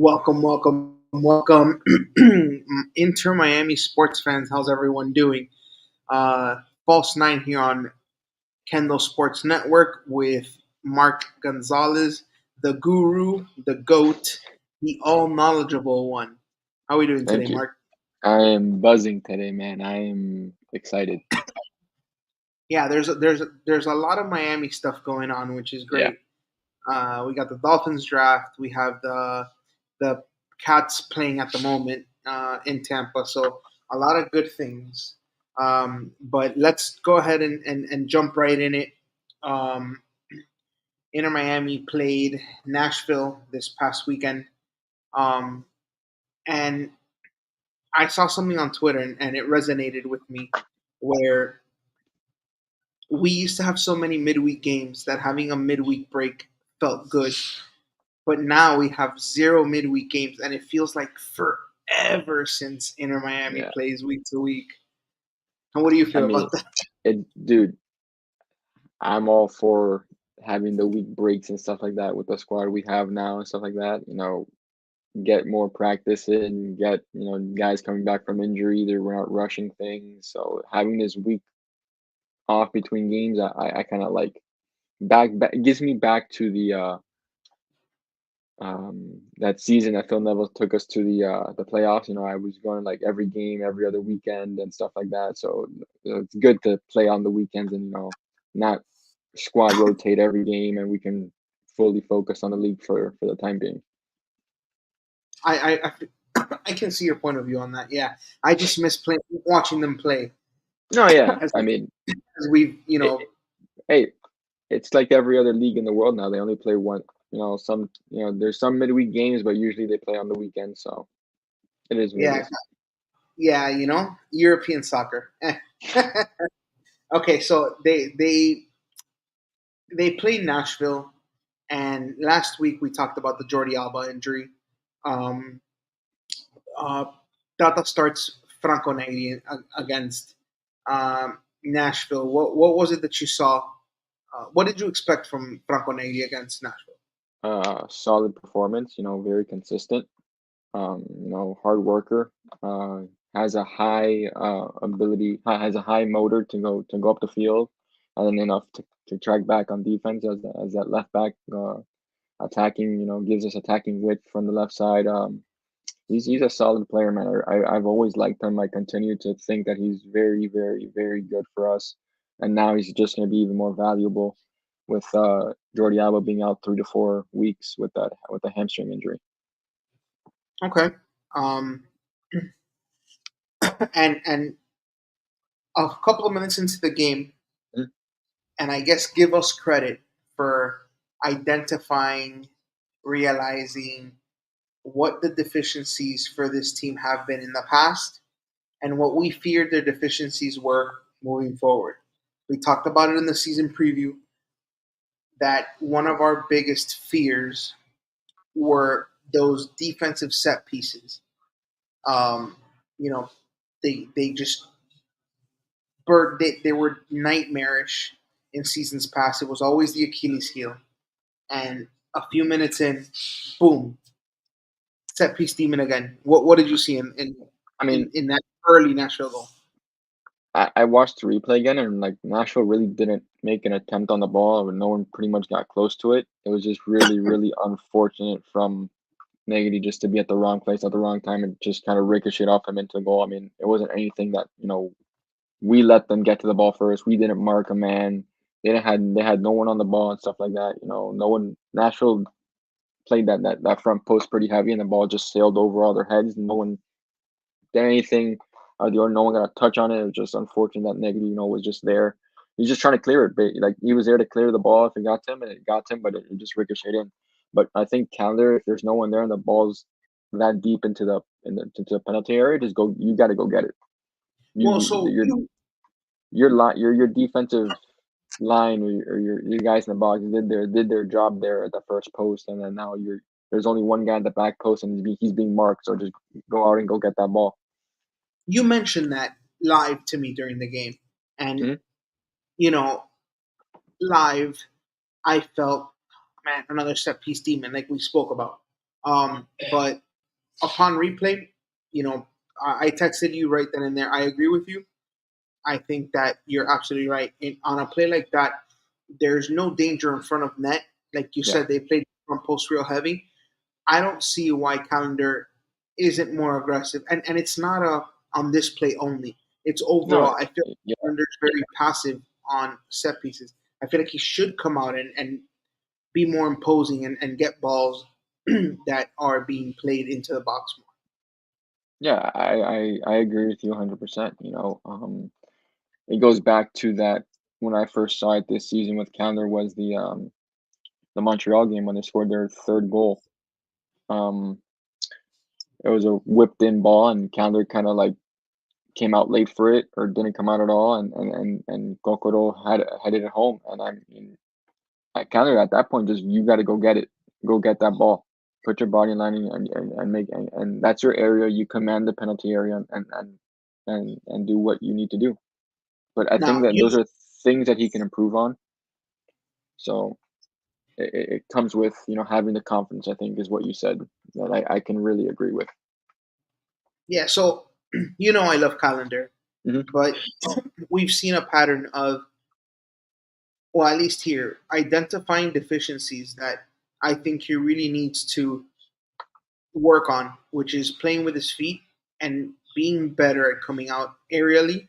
Welcome, welcome, welcome. Inter Miami sports fans, how's everyone doing? Uh, False Nine here on Kendall Sports Network with Mark Gonzalez, the guru, the goat, the all knowledgeable one. How are we doing today, Thank you. Mark? I am buzzing today, man. I am excited. Yeah, there's a lot of Miami stuff going on, which is Yeah. great. We got the Dolphins draft. We have the Cats playing at the moment in Tampa. So a lot of good things. But let's go ahead and jump right in it. Um, Inter Miami played Nashville this past weekend. Um, and I saw something on Twitter and it resonated with me where we used to have so many midweek games that having a midweek break felt good. But now we have zero midweek games, and it feels like forever since Inter Miami Yeah. plays week to week. And what do you I feel mean, about that? dude, I'm all for having the week breaks and stuff like that with the squad we have now and stuff like that. Get more practice in, get, guys coming back from injury. We're not rushing things. So having this week off between games, I kind of like back, it gives me back to that season that Phil Neville took us to the playoffs. I was going like every game, every other weekend and stuff like that. So it's good to play on the weekends and not squad rotate every game, and we can fully focus on the league for the time being. I can see your point of view on that. Yeah, I just miss watching them play. No, yeah, as, I mean, as we've it, hey, it's like every other league in the world now. They only play one. There's some midweek games, but usually they play on the weekend. So it is what it yeah, is. yeah, European soccer. Okay, so they played Nashville, and last week we talked about the Jordi Alba injury. Um, uh, Tata starts Franco Negri against Nashville. What was it that you saw? What did you expect from Franco Negri against Nashville? Solid performance. Very consistent. Hard worker, has a high ability, has a high motor to go up the field, and then enough to track back on defense as that left back, attacking, gives us attacking width from the left side. He's a solid player, man. I've always liked him. I continue to think that he's very, very, very good for us, and now he's just going to be even more valuable with Jordi Alba being out 3 to 4 weeks with a hamstring injury. Okay, um, and a couple of minutes into the game, Mm. and I guess give us credit for identifying, realizing what the deficiencies for this team have been in the past and what we feared their deficiencies were moving forward. We talked about it in the season preview that one of our biggest fears were those defensive set pieces. Um, you know, they just they were nightmarish in seasons past. It was always the Achilles heel, and a few minutes in, boom, set piece demon again. What did you see I mean, in that early Nashville goal? I watched the replay again, and like Nashville really didn't make an attempt on the ball, and no one pretty much got close to it. It was just really, really unfortunate from Negative just to be at the wrong place at the wrong time and just kind of ricochet off him into a goal. I mean, it wasn't anything that we let them get to the ball first. We didn't mark a man. They had no one on the ball and stuff like that. No one. Nashville played that front post pretty heavy, and the ball just sailed over all their heads. No one did anything. No one got a touch on it. It was just unfortunate that Negative, was just there. He's just trying to clear it, but like he was there to clear the ball if it got to him, and it got to him, but it just ricocheted in. But I think calendar, if there's no one there and the ball's that deep into the penalty area, just go. You got to go get it. Well, You so your defensive line or your guys in the box did their job there at the first post, and then now there's only one guy at the back post, and he's being marked. So just go out and go get that ball. you mentioned that live to me during the game, and Mhm. you know, live, I felt, man, another set piece demon, like we spoke about. But upon replay, you know, I texted you right then and there. I agree with you. I think that you're absolutely right. On a play like that, there's no danger in front of net. Like you Yeah, said, they played from post real heavy. I don't see why Calendar isn't more aggressive. And it's not a on this play only. It's no, overall. I feel yeah, like Calendar's very passive on set pieces. I feel like he should come out and be more imposing and get balls that are being played into the box more. yeah. I agree with you 100%. It goes back to that when I first saw it this season with Calendar was the Montreal game when they scored their third goal. Um, it was a whipped in ball and Calendar kind of like came out late for it or didn't come out at all, and Kokoro had it home. And I mean, at Calendar at that point, just you got to go get it, go get that ball, put your body in line and make and that's your area. You command the penalty area and do what you need to do. But I think Now, that those are things that he can improve on. So it comes with having the confidence. I think is what you said that I can really agree with. yeah, so I love Calendar, Hmm. but we've seen a pattern of, well, at least here, identifying deficiencies that I think he really needs to work on, which is playing with his feet and being better at coming out aerially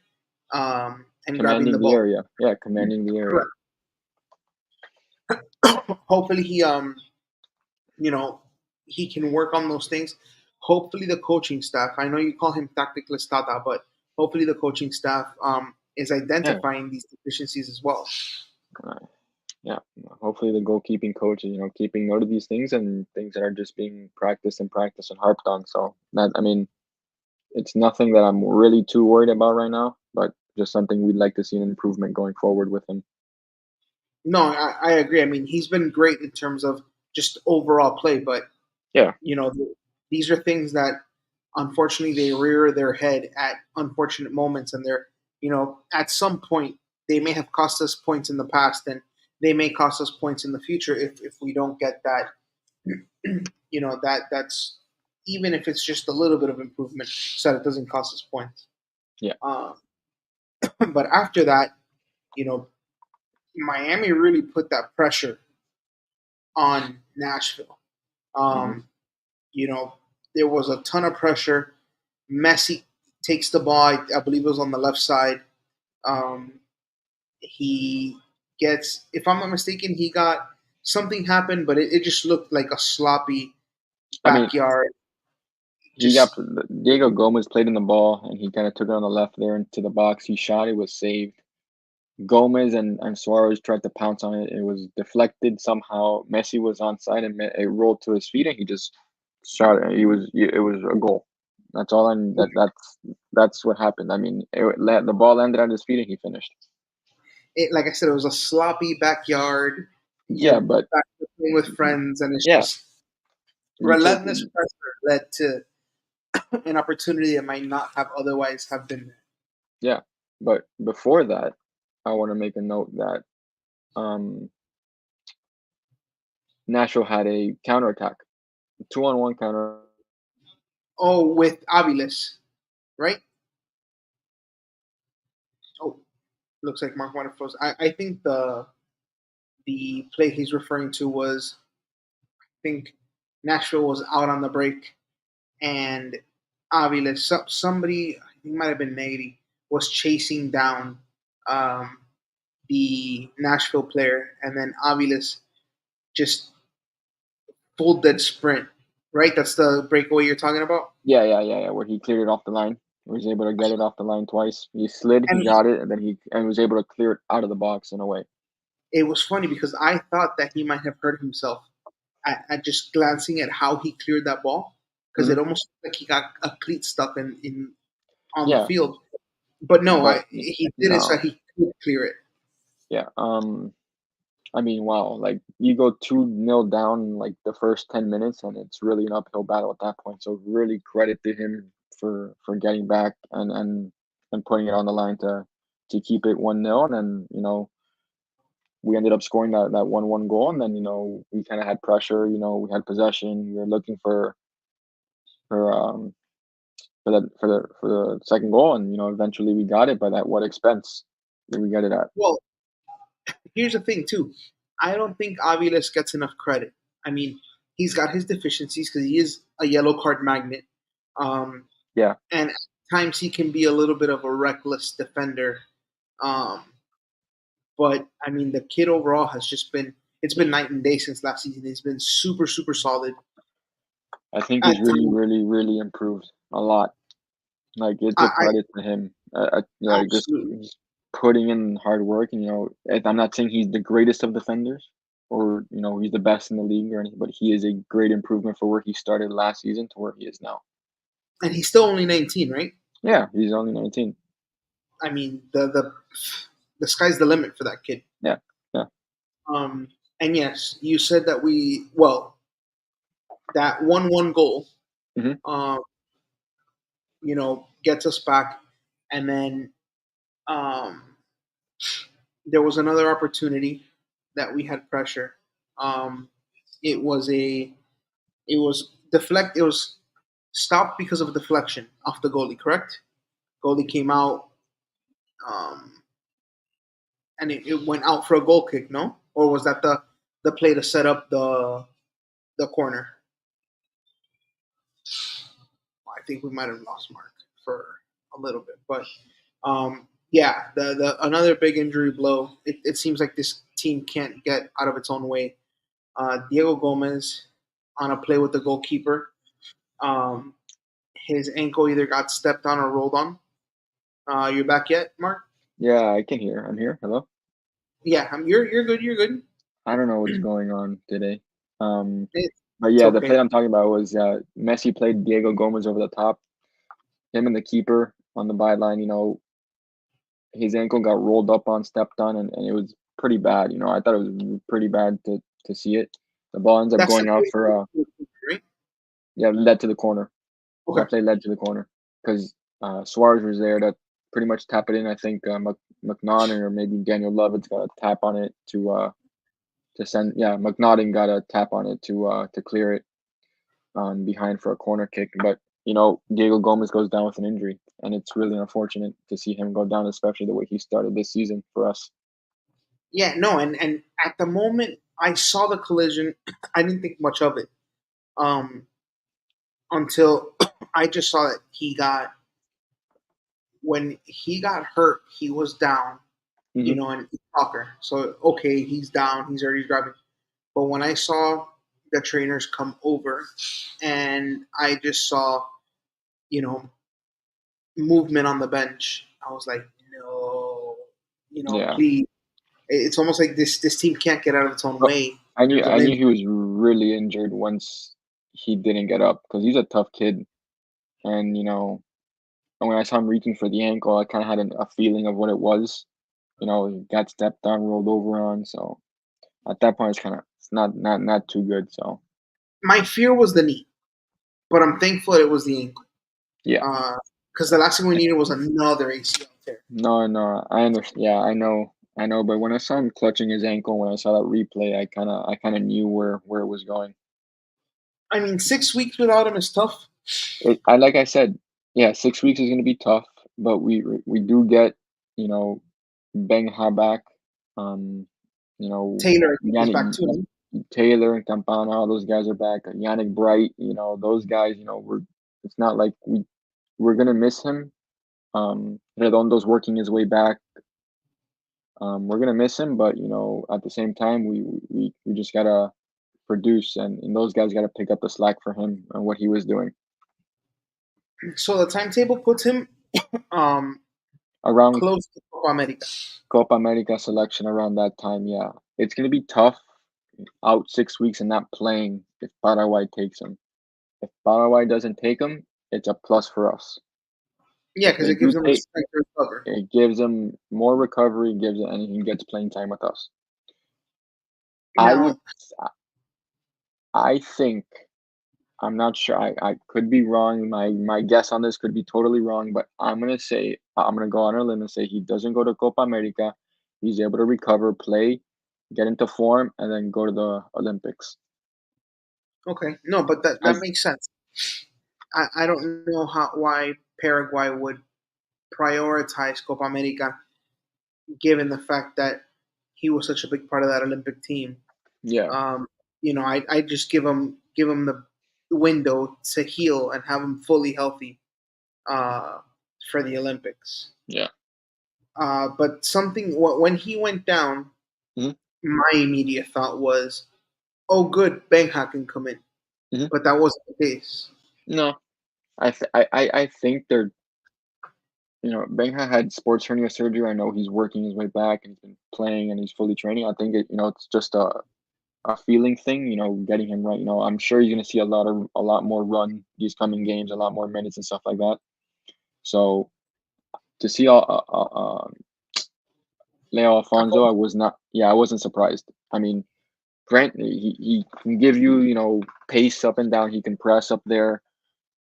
and grabbing the Commanding the ball. area, yeah, commanding the area. Correct. Hopefully you know, he can work on those things. Hopefully the coaching staff, I know you call him tactical stata, but hopefully the coaching staff is Yeah, identifying these deficiencies as well. uh, yeah. Hopefully the goalkeeping coach is keeping note of these things and things that are just being practiced and harped on. So that I mean, it's nothing that I'm really too worried about right now, but just something we'd like to see an improvement going forward with him. No, I agree. I mean, he's been great in terms of just overall play, but Yeah, you know, these are things that unfortunately they rear their head at unfortunate moments, and they're, at some point they may have cost us points in the past, and they may cost us points in the future if we don't get that, that's even if it's just a little bit of improvement, so that it doesn't cost us points. yeah. Uh, but after that, you know, Miami really put that pressure on Nashville. Hmm. Um, you know, there was a ton of pressure. Messi takes the ball. I believe it was on the left side. Um, he gets, if I'm not mistaken, he got something happened, but it just looked like a sloppy I mean, backyard. he got Just Diego Gomez played in the ball and he kind of took it on the left there into the box. He shot, it was saved. Gomez and Suarez tried to pounce on it. It was deflected somehow. Messi was onside and it rolled to his feet and he just shot it. It was a goal. That's all. And that's what happened. I mean, the ball landed at his feet and he finished. like I said, it was a sloppy backyard. Yeah, You're but back to playing with friends, and it's yeah, just you take relentless pressure led to an opportunity that might not have otherwise have been there. yeah. But before that, I want to make a note that um, Nashville had a counterattack, 2-on-1 counter. Oh, with Aviles, right? Oh, looks like Mark White froze. I think the play he's referring to was, I think Nashville was out on the break, and Aviles, somebody, I think it might have been Nady, was chasing down um, the Nashville player, and then Aviles just full dead sprint. Right, that's the breakaway you're talking about. Yeah. Where he cleared it off the line. He was able to get it off the line twice. He slid, he And got it, and then he was able to clear it out of the box in a way. it was funny because I thought that he might have hurt himself at just glancing at how he cleared that ball, because Hmm. it almost looked like he got a cleat stuck in on the Yeah, field. But no, but he did it so no, he could clear it. yeah. I mean, wow, like you go 2-0 down in like the first 10 minutes, and it's really an uphill battle at that point. So really credit to him for getting back and putting it on the line to keep it 1-0, and then we ended up scoring that 1-1 goal, and then we kind of had pressure. We had possession. We were looking for um for the second goal, and eventually we got it. But at what expense did we get it at? Well, here's the thing too. I don't think Aviles gets enough credit. I mean, he's got his deficiencies because he is a yellow card magnet, um, Yeah, and at times he can be a little bit of a reckless defender. Um, but I mean, the kid overall has just been it's been night and day since last season. He's been super super solid I think he's at really, times. really, really improved a lot. Like it's a I credit to him. Like absolutely, just putting in hard work, and I'm not saying he's the greatest of defenders, or he's the best in the league or anything, but he is a great improvement for where he started last season to where he is now. and he's still only 19, right? Yeah, he's only 19. I mean, the sky's the limit for that kid. Yeah, yeah. Um, and yes, you said that that 1-1 goal, Hmm. um, gets us back, and then um, there was another opportunity that we had pressure. Um, it was a it was deflect. It was stopped because of a deflection off the goalie. Correct? Goalie came out, um, and it went out for a goal kick. No, or was that the play to set up the corner? I think we might have lost Mark for a little bit, but yeah, the another big injury blow. It seems like this team can't get out of its own way. Diego Gomez on a play with the goalkeeper. Um, his ankle either got stepped on or rolled on. You back yet, Mark? Yeah, I can hear. I'm here. Hello. Yeah, you're good. You're good. I don't know what's going on today. Um, It, but it's yeah, the okay. play I'm talking about was Messi played Diego Gomez over the top. Him and the keeper on the byline. His ankle got rolled up on, stepped on, and it was pretty bad. I thought it was pretty bad to see it. The ball ends up That's the going out play, for right? yeah, led to the corner. Okay. That play led to the corner because Suarez was there to pretty much tap it in. I think McNaughton or maybe Daniel Lovett's got a tap on it to send. Yeah, McNaughton got a tap on it to clear it behind for a corner kick. But Diego Gomez goes down with an injury, and it's really unfortunate to see him go down, especially the way he started this season for us. Yeah, no, and at the moment I saw the collision, I didn't think much of it um, until I just saw that when he got hurt, he was down, Hmm. and soccer. So okay, he's down, he's already driving. But when I saw the trainers come over, and I just saw, you know, movement on the bench, I was like, no, Yeah. please. It's almost like this team can't get out of its own Well, way. I knew There's I an knew he was really injured once he didn't get up because he's a tough kid, and when I saw him reaching for the ankle, I kind of had a feeling of what it was. He got stepped on, rolled over on, so at that point it's not too good. So My fear was the knee, but I'm thankful it was the ankle. yeah, Because the last thing we needed was another ACL tear. no, no, I understand. Yeah, I know. But when I saw him clutching his ankle, when I saw that replay, I kind of knew where it was going. I mean, 6 weeks without him is tough. Like I said, yeah, 6 weeks is gonna be tough, but we do get you know Benha back, um, Taylor, I think, is back Yannick too. Taylor and Campana, all those guys are back. Yannick Bright, those guys, it's not like we're gonna miss him. Redondo's working his way back. We're gonna miss him, but at the same time, we just gotta produce, and those guys gotta pick up the slack for him and what he was doing. So the timetable puts him um, Around close to Copa America. Copa America selection around that time, yeah. It's gonna be tough out 6 weeks and not playing if Paraguay takes him. If Paraguay doesn't take him, it's a plus for us. Yeah, If because they it gives do him a take, strength to recover. it gives him more recovery, and he gets playing time with us. I would, Now, I think, I'm not sure. I could be wrong. My guess on this could be totally wrong, but I'm gonna go on a limb and say he doesn't go to Copa America. He's able to recover, play. get into form, and then go to the Olympics. Okay, no, but that I makes sense. I don't know why Paraguay would prioritize Copa America given the fact that he was such a big part of that Olympic team. Yeah, Um, I just give him the window to heal and have him fully healthy uh, for the Olympics. yeah. But something when he went down, Hmm. my immediate thought was, "Oh, good, Benja can come in," Hmm. but that wasn't the case. No, I think they're Benha had sports hernia surgery. I know he's working his way back and he's been playing and he's fully training. I think it's just a feeling thing. Getting him right. I'm sure you're gonna see a lot more run these coming games, a lot more minutes and stuff like that. So to see Leo Alfonso, I was not. Yeah, I wasn't surprised. I mean, Grant, he can give you pace up and down. He can press up there.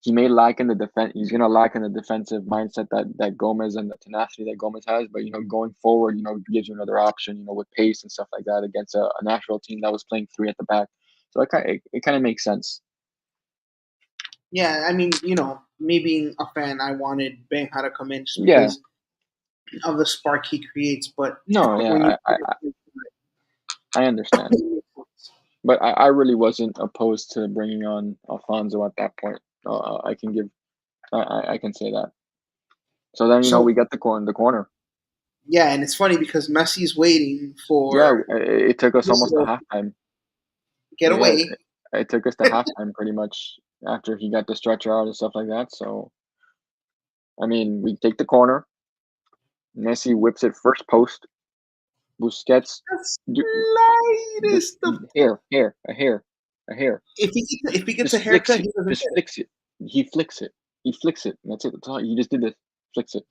He may lack in the defense. He's gonna lack in the defensive mindset that Gomez and the tenacity that Gomez has. But going forward, gives you another option. With pace and stuff like that against a Nashville team that was playing three at the back. So it kind of makes sense. Yeah, I mean, me being a fan, I wanted Benja to come in just Yeah. because of the spark he creates. But No. Yeah. when you I understand. But I really wasn't opposed to bringing on Alfonso at that point. I can give. I can say that. So then we so get the corner. yeah, and it's funny because Messi's waiting Yeah, for it took us almost to Lucio to halftime. get Yeah, away. it took us to halftime pretty much after he got the stretcher out and stuff like that. So I mean, we take the corner. Messi whips it first post. Busquets, The do, the slightest of a hair. if he gets a Just flicks haircut, it. he doesn't Just get it. flicks it. He flicks it. He flicks it. And that's it. That's all. He just did this. Flicks it.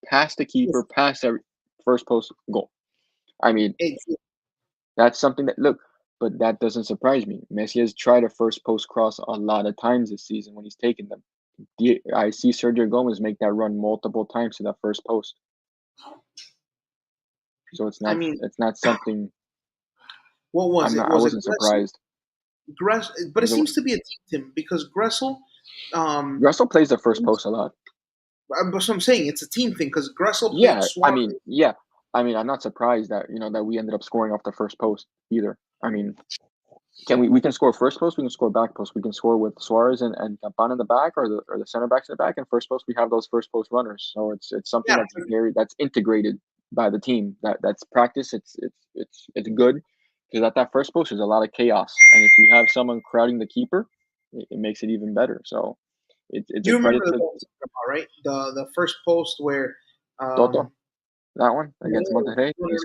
Past the keeper. It's, Past every first post goal. I mean, it's that's something that look, but that doesn't surprise me. Messi has tried a first post cross a lot of times this season when he's taken them. I see Sergio Gomez make that run multiple times to that first post. So it's I not mean, it's not something what was it? I Was it wasn't Gressel? surprised. But it Was it seems to be a team to him because Gressel. Russell plays the first post a lot. But I'm saying it's a team thing because Gressel played Yeah, Suarez. yeah. I'm not surprised that that we ended up scoring off the first post either. I mean, we can score first post, we can score back post, we can score with Suarez and Campana in the back or the center backs in the back, and first post we have those first post runners. So it's something Yeah, that's integrated by the team. That's practice. It's good because at that first post there's a lot of chaos, and if you have someone crowding the keeper, it makes it even better. So it's a you remember credit the to goal I'm talking about, right? The first post where Toto, that one no, against Monterrey. no, no,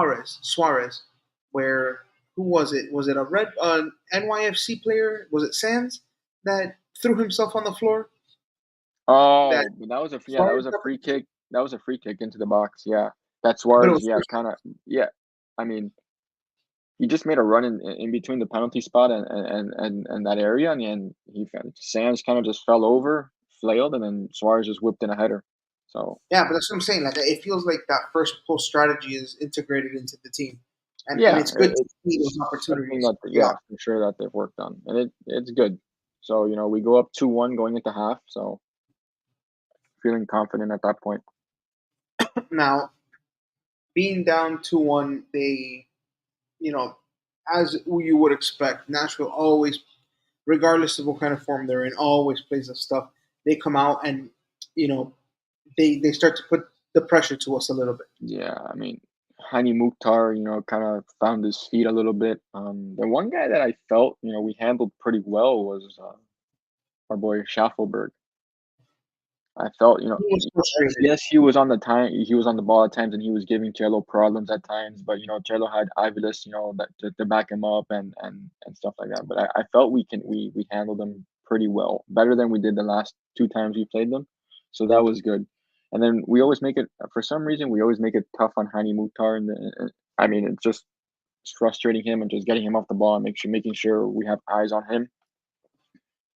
no. Suarez, where who was it? Was it a red NYFC player? Was it Sands that threw himself on the floor? That Oh, that Suarez, was a free kick. That was a free kick into the box. Yeah, that's but it Suarez. was Yeah, first. kind of. Yeah, I mean, he just made a run in between the penalty spot and that area, and Sands kind of just fell over, flailed, and then Suarez just whipped in a header. So Yeah, but that's what I'm saying. Like it feels like that first post strategy is integrated into the team, and yeah, it's good to see those it's something opportunities that early on. for sure that they've worked on, and it's good. So we go up 2-1 going into half, so feeling confident at that point. Now, being down 2-1, they, you know, as you would expect, Nashville always, regardless of what kind of form they're in, always plays the stuff. They come out and you know they start to put the pressure to us a little bit. Yeah, I mean, Hani Mukhtar, kind of found his feet a little bit. The one guy that I felt, we handled pretty well was our boy Schaffelberg. I felt, He was frustrated. yes, he was on the ball at times, and he was giving Cello problems at times. But Cello had Ivilis, that to back him up and stuff like that. But I felt we handled them pretty well, better than we did the last two times we played them. So that was good. And then we always make it for some reason we always make it tough on Hani Mukhtar, and I mean it's frustrating him and just getting him off the ball and making sure we have eyes on him.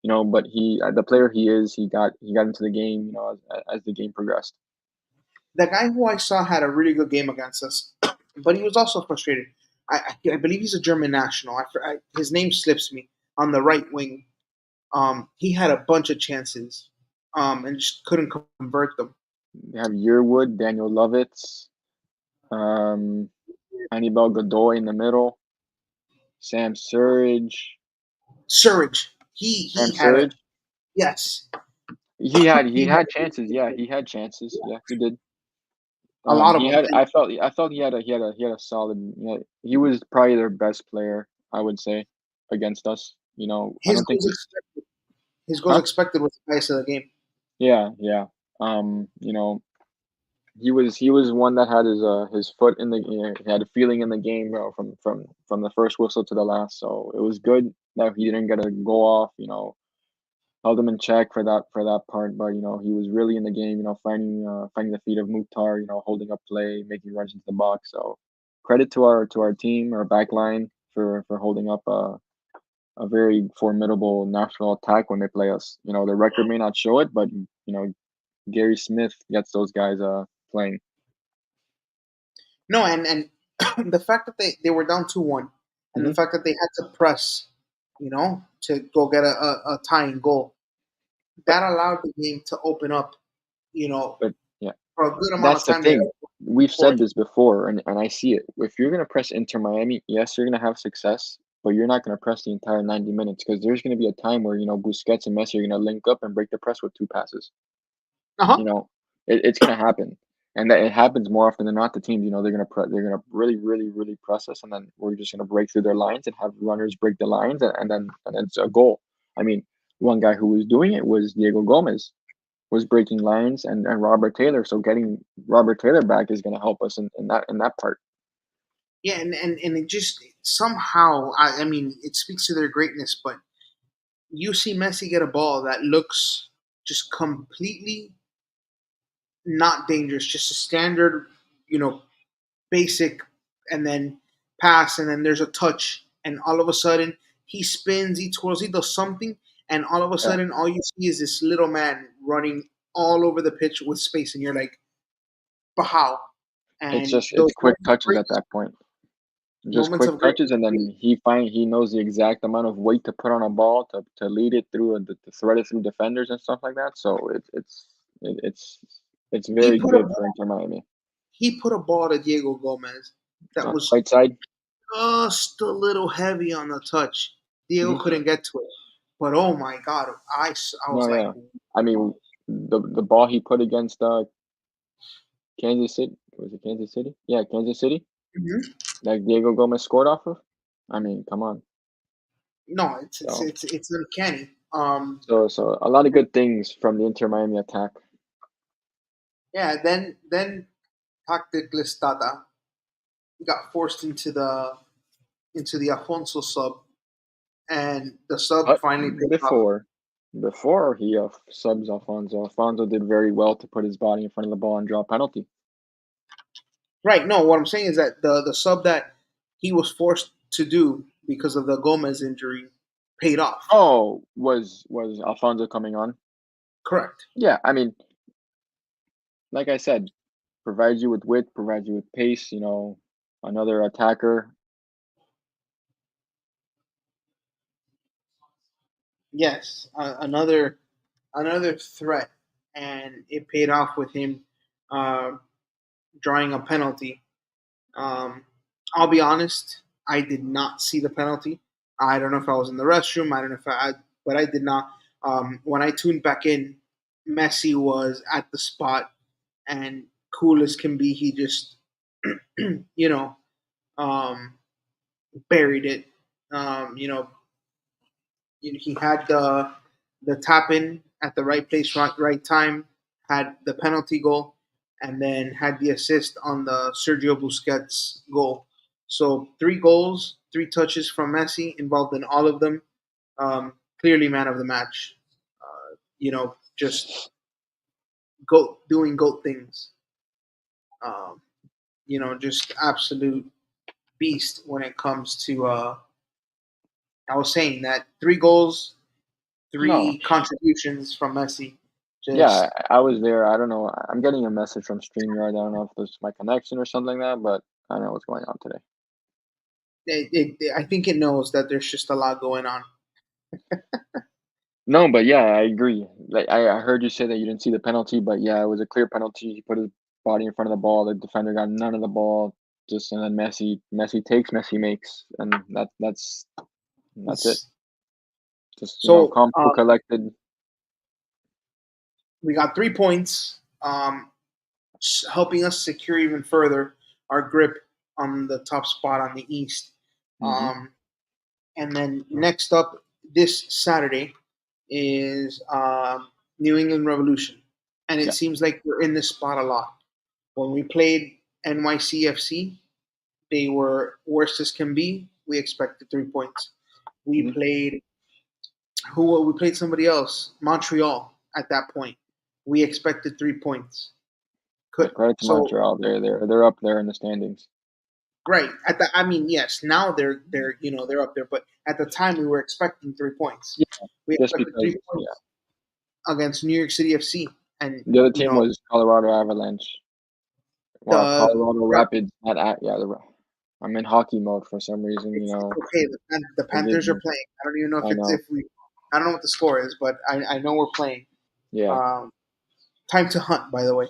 But the player he is, he got into the game, as the game progressed. The guy who I saw had a really good game against us, but he was also frustrated. I believe he's a German national. His name slips me on the right wing. He had a bunch of chances, and just couldn't convert them. They have Yearwood, Daniel Lovitz, um, Hannibal Godoy in the middle, Sam Surridge. Surridge, Sam he had a Surridge. yes, He he had had chances. Yeah, he had chances. Yeah, he did. a lot of He them. had. I felt he had a solid. He was probably their best player. I would say against us. I His don't think goals we. expected, his goals Huh? expected was the highest of the game. Yeah, yeah. He was one that had his foot in the. He had a feeling in the game, from the first whistle to the last. So it was good that he didn't get a goal off. Held him in check for that part. But he was really in the game. Finding the feet of Mukhtar. Holding up play, making runs into the box. So credit to our team, our back line for holding up a very formidable Nashville attack when they play us. The record may not show it, but Gary Smith gets those guys playing. No, and the fact that they were down 2-1, and the Hmm. fact that they had to press, to go get a tying goal, But that allowed the game to open up, you know, but yeah, for a good amount that's of the time there. thing. We've Or said this before, and I see it. If you're gonna press Inter Miami, yes, you're gonna have success, but you're not gonna press the entire 90 minutes because there's gonna be a time where Busquets and Messi are gonna link up and break the press with two passes. uh-huh. You know, it's gonna happen, and that it happens more often than not. The teams, they're gonna really, really, really press us, and then we're just gonna break through their lines and have runners break the lines, and then it's a goal. I mean, one guy who was doing it was Diego Gomez, was breaking lines, and Robert Taylor. So getting Robert Taylor back is gonna help us in that part. Yeah, and it just somehow, I mean, it speaks to their greatness, but you see Messi get a ball that looks just completely not dangerous, just a standard, you know, basic, and then pass, and then there's a touch, and all of a sudden he spins, he twirls, he does something, and all of a Yeah, sudden all you see is this little man running all over the pitch with space, and you're like, but how? And it's those quick touches at that point. Just moments quick of touches, greatness. and then he knows the exact amount of weight to put on a ball to lead it through and to thread it through defenders and stuff like that. So it's He very put a good for Inter Miami. he put a ball to Diego Gomez that was Right side. just a little heavy on the touch. Diego Hmm. couldn't get to it, but oh my god, I No, was like, yeah. I mean, the ball he put against Kansas City, was it Kansas City? Yeah, Kansas City. mhm. That Diego Gomez scored off of. I mean, come on. No, So it's uncanny. so a lot of good things from the Inter Miami attack. Yeah, then Tactic Listada got forced into the Afonso sub, and the sub But finally paid off. before before he subs Alfonso, Alfonso did very well to put his body in front of the ball and draw a penalty. Right. No, what I'm saying is that the sub that he was forced to do because of the Gomez injury paid off. Oh, was Alfonso coming on? Correct. Yeah, I mean, like I said, provides you with width, provides you with pace. Another attacker. Yes, another threat, and it paid off with him uh, drawing a penalty. Um, I'll be honest, I did not see the penalty. I don't know if I was in the restroom. I don't know if but I did not. When I tuned back in, Messi was at the spot, and cool as can be, he just, you know, um, buried it. Um, you know, he had the tap in at the right place, right time, had the penalty goal, and then had the assist on the Sergio Busquets goal. So 3 goals, 3 touches from Messi, involved in all of them. Clearly, man of the match. Just goat doing goat things. Um, just absolute beast when it comes to. I was saying that 3 goals, No, 3 contributions from Messi. yeah, Just I was there. I don't know. I'm getting a message from StreamYard. I don't know if it's my connection or something like that, but I don't know what's going on today. I think it knows that there's just a lot going on. No, but yeah, I agree. Like I heard you say that you didn't see the penalty, but yeah, it was a clear penalty. He put his body in front of the ball. The defender got none of the ball. Just and then Messi takes, Messi makes, and that's it. It's, Just so calm, cool, collected. we got 3 points, helping us secure even further our grip on the top spot on the East. Hmm. Um, and then next up this Saturday is New England Revolution, and it Yeah. seems like we're in this spot a lot. When we played NYCFC, they were worst as can be. We expected 3 points. We Hmm. played who? We played somebody else, Montreal. At that point, we expected 3 points. Yeah, Could credit to so Montreal. They're up there in the standings. right at the. I mean, yes, now they're they're up there, but at the time we were expecting 3 points. Yeah, We just expected because. three Yeah, points against New York City FC, and the other team was Colorado Avalanche. Well, the Colorado Rapids. Not at yeah. I'm in hockey mode for some reason. it's okay. The Forgive Panthers are me. playing. I don't even know if I it's know if we. I don't know what the score is, but I know we're playing. Yeah, Um, time to hunt, by the way.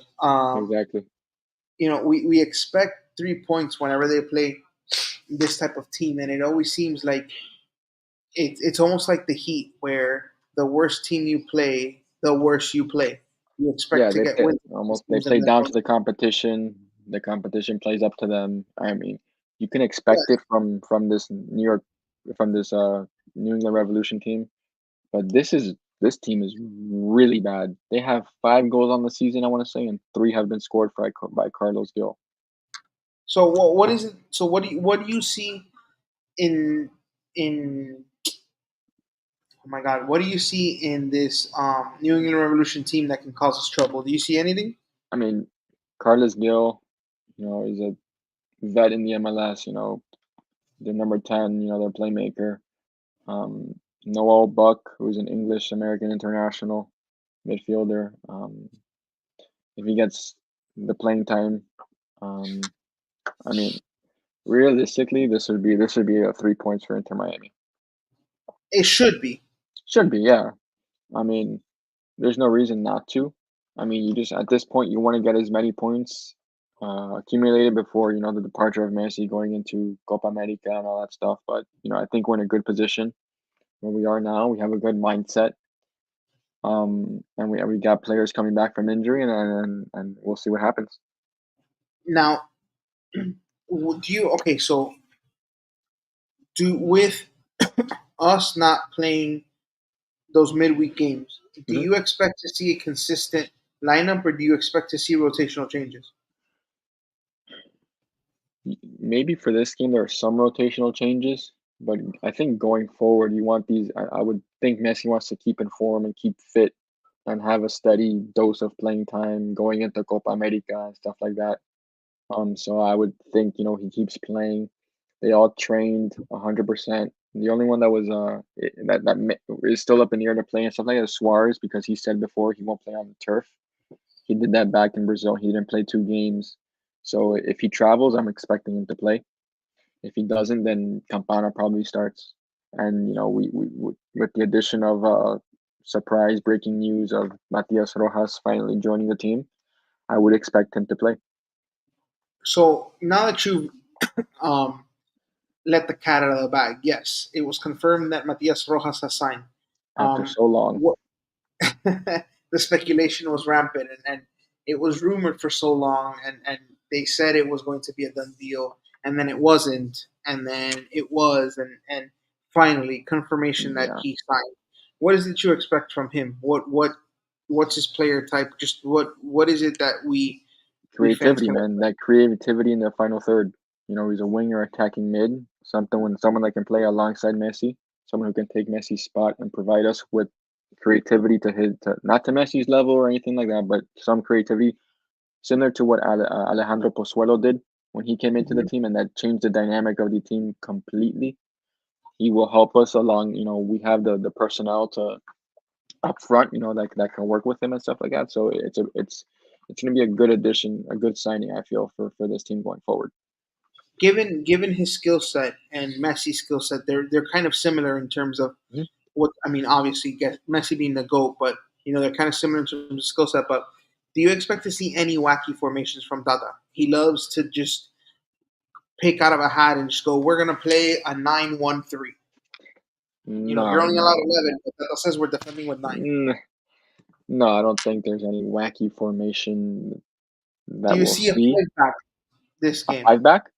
exactly. We expect 3 points whenever they play this type of team, and it always seems like it's almost like the Heat, where the worse team you play, the worse you play. You expect Yeah, to get wins against they teams, and play then down to the competition. The competition plays up to them. I mean, you can yeah. expect it from this from this New England Revolution team, but this team is really bad. They have 5 goals on the season, I want to say, and 3 have been scored by Carlos Gil. So what is it? So what do you see in in oh my God, what do you see in this New England Revolution team that can cause us trouble? Do you see anything? I mean, Carlos Gil, is a vet in the MLS. They're number 10. Their playmaker. Um, Noel Buck, who's an English American international midfielder. If he gets the playing time, um, I mean, realistically, this would be a 3 points for Inter Miami. It should be. Should be, yeah. I mean, there's no reason not to. I mean, you just at this point you want to get as many points accumulated before the departure of Messi going into Copa America and all that stuff. But I think we're in a good position where we are now. We have a good mindset. And we got players coming back from injury, and we'll see what happens. Now, do you okay? So, do with us not playing those midweek games, do Hmm. you expect to see a consistent lineup, or do you expect to see rotational changes? Maybe for this game there are some rotational changes, but I think going forward you want these. I would think Messi wants to keep in form and keep fit and have a steady dose of playing time going into Copa America and stuff like that. So I would think he keeps playing. They all trained 100%. The only one that was is still up in the air to play and stuff like that is Suarez because he said before he won't play on the turf. He did that back in Brazil. He didn't play 2 games. So if he travels, I'm expecting him to play. If he doesn't, then Campana probably starts. And with the addition of surprise breaking news of Matias Rojas finally joining the team, I would expect him to play So now that you've um, let the cat out of the bag, yes, it was confirmed that Matias Rojas has signed. after Um, so long. what the speculation was rampant, and it was rumored for so long, and they said it was going to be a done deal, and then it wasn't, and then it was, and finally confirmation that Yeah, he signed. What is it you expect from him? What's his player type? Just what is it that we fans creativity, can man. expect? That creativity in the final third. He's a winger attacking mid. Someone that can play alongside Messi. Someone who can take Messi's spot and provide us with creativity not to Messi's level or anything like that, but some creativity similar to what Alejandro Pozuelo did when he came into the Mhm. team, and that changed the dynamic of the team completely. He will help us along. We have the personnel to up front, that can work with him and stuff like that. So it's going to be a good addition, a good signing. I feel for this team going forward. given his skill set and Messi's skill set, they're kind of similar in terms of Mhm. what I mean. Obviously, get Messi being the GOAT, but they're kind of similar in terms of skill set. But do you expect to see any wacky formations from Tata? He loves to just pick out of a hat and just go, "We're gonna play a 9-1-3." You're No, only allowed no, 11, but Tata says we're defending with nine. N- no. I don't think there's any wacky formation Do that you we'll see a see. five back this A game? five back?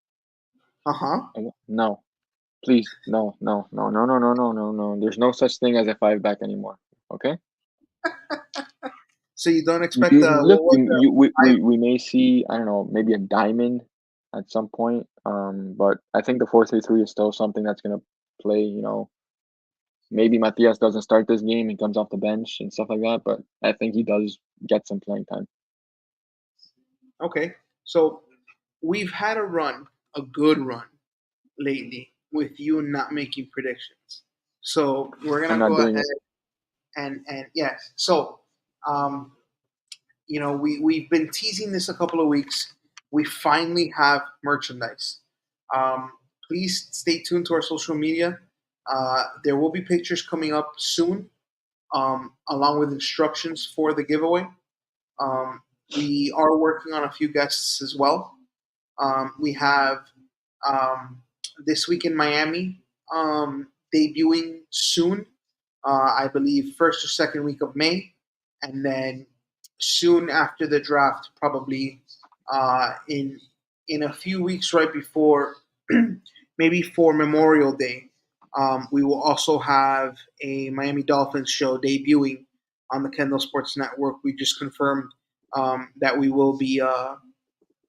Uh huh. No, please, no, no, no, no, no, no, no, no, no. There's no such thing as a five back anymore. Okay. So you don't You, expect you the you- look, what was the five? we may see, I don't know, maybe a diamond at some point. But I think the 4-3-3 is still something that's gonna play. Maybe Matias doesn't start this game, he comes off the bench and stuff like that, but I think he does get some playing time. Okay, so we've had a good run lately with you not making predictions. So we're I'm gonna not go doing ahead it. and yes. So um, we've been teasing this a couple of weeks. We finally have merchandise. Um, please stay tuned to our social media. There will be pictures coming up soon, along with instructions for the giveaway. Um, we are working on a few guests as well. We have um, This Week in Miami debuting soon. I believe first or second week of May, and then soon after the draft, probably in a few weeks right before, maybe for Memorial Day. We will also have a Miami Dolphins show debuting on the Kendall Sports Network. We just confirmed that we will be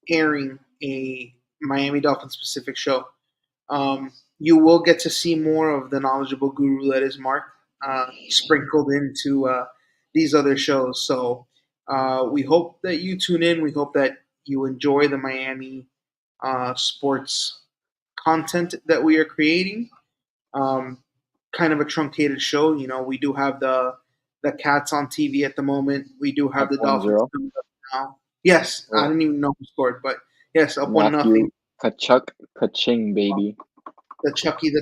airing a Miami Dolphins specific show. You will get to see more of the knowledgeable guru that is Mark sprinkled into these other shows. So we hope that you tune in. We hope that you enjoy the Miami sports content that we are creating. Um, Kind of a truncated show. We do have the Cats on TV at the moment. We do have Up the one Dolphins zero. coming up now. Yes, I Oh, didn't even know who scored, but yes, up 1-0. Matthew Kachuk Kaching, baby. The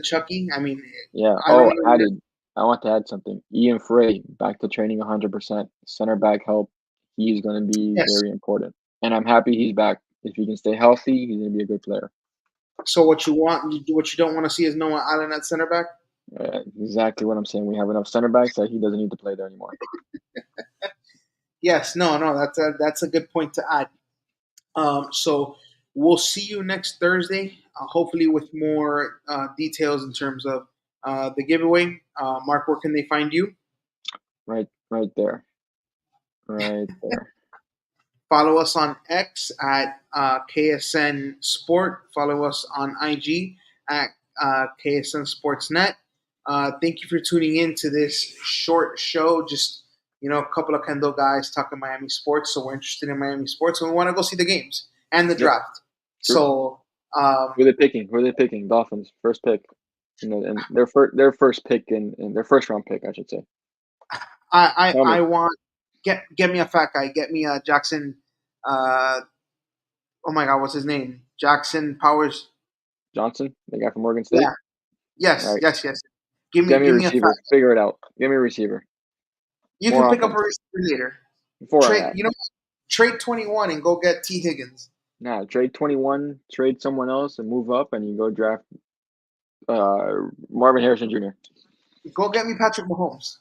Chucky. I mean, Yeah. I don't Oh, even. added. I want to add something. Ian Frey back to training 100%. Center back help. He's going to be Yes. very important, and I'm happy he's back. If he can stay healthy, he's going to be a good player. So what you want, what you don't want to see is Noah Allen at center back. Exactly what I'm saying. We have enough center backs that he doesn't need to play there anymore. Yes, no, that's a good point to add. So we'll see you next Thursday, hopefully with more details in terms of the giveaway. Mark, where can they find you? Right there, right there. Follow us on X at KSN Sport. Follow us on IG at KSN Sportsnet. Thank you for tuning in to this short show. Just a couple of Kendall guys talking Miami sports. So we're interested in Miami sports, and we want to go see the games and the Yep, draft. true. So Who are they picking? Who are they picking? Dolphins, first pick. And their first pick in their first round pick, I should say. Tell I me, want get me a fat guy. Get me a Jackson. Uh, oh my God, what's his name? Jackson Powers. Johnson, the guy from Morgan State. Yeah. Yes. All right, Yes. Yes. Give me get me a give me a fat. receiver. Figure it out. Give me a receiver. You More can pick up a offense. receiver later. Before I Trade. act. Trade 21 and go get T Higgins. Nah, trade 21, trade someone else, and move up, and you go draft Marvin Harrison Jr. Go get me Patrick Mahomes.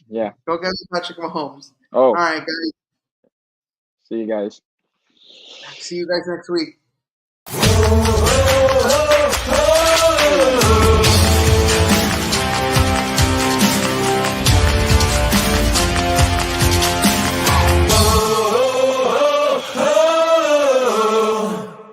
Yeah. Go get me Patrick Mahomes. All Oh, right, guys. see you guys. See you guys next week.